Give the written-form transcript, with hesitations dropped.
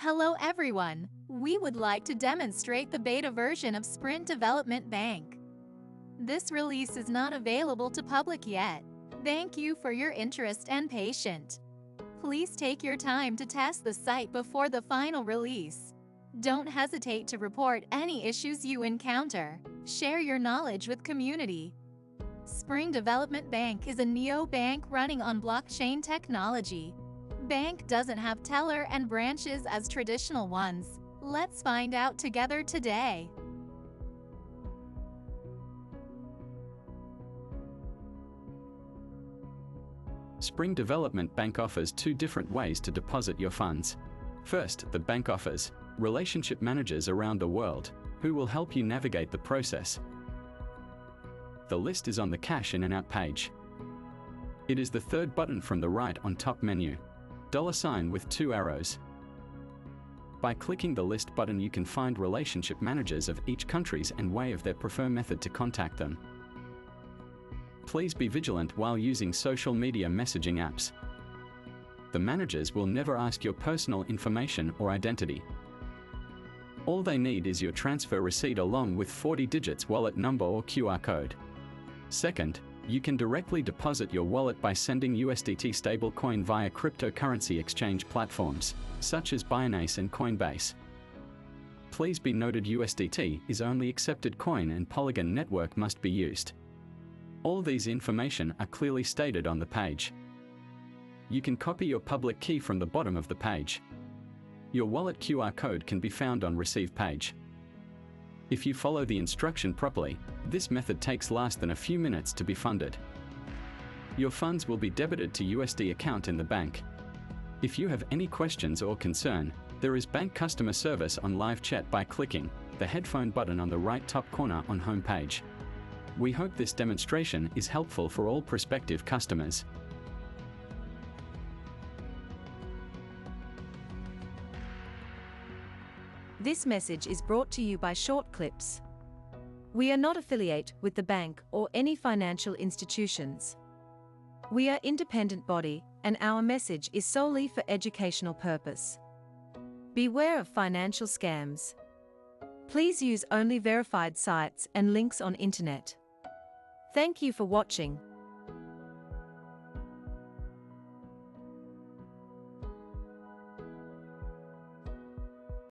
Hello everyone! We would like to demonstrate the beta version of Sprint Development Bank. This release is not available to public yet. Thank you for your interest and patience. Please take your time to test the site before the final release. Don't hesitate to report any issues you encounter. Share your knowledge with community. Spring Development Bank is a neobank running on blockchain technology. Bank doesn't have teller and branches as traditional ones. Let's find out together today. Spring Development Bank offers two different ways to deposit your funds. First, the bank offers relationship managers around the world who will help you navigate the process. The list is on the Cash in and Out page. It is the third button from the right on top menu. $sign with two arrows. By clicking the list button, you can find relationship managers of each countries and way of their preferred method to contact them. Please be vigilant while using social media messaging apps. The managers will never ask your personal information or identity. All they need is your transfer receipt along with 40 digits wallet number or QR code. Second, you can directly deposit your wallet by sending USDT stablecoin via cryptocurrency exchange platforms, such as Binance and Coinbase. Please be noted, USDT is only accepted coin and Polygon network must be used. All these information are clearly stated on the page. You can copy your public key from the bottom of the page. Your wallet QR code can be found on Receive page. If you follow the instruction properly, this method takes less than a few minutes to be funded. Your funds will be debited to USD account in the bank. If you have any questions or concern, there is bank customer service on live chat by clicking the headphone button on the right top corner on home page. We hope this demonstration is helpful for all prospective customers. This message is brought to you by Short Clips. We are not affiliate with the bank or any financial institutions. We are independent body and our message is solely for educational purpose. Beware of financial scams. Please use only verified sites and links on internet. Thank you for watching.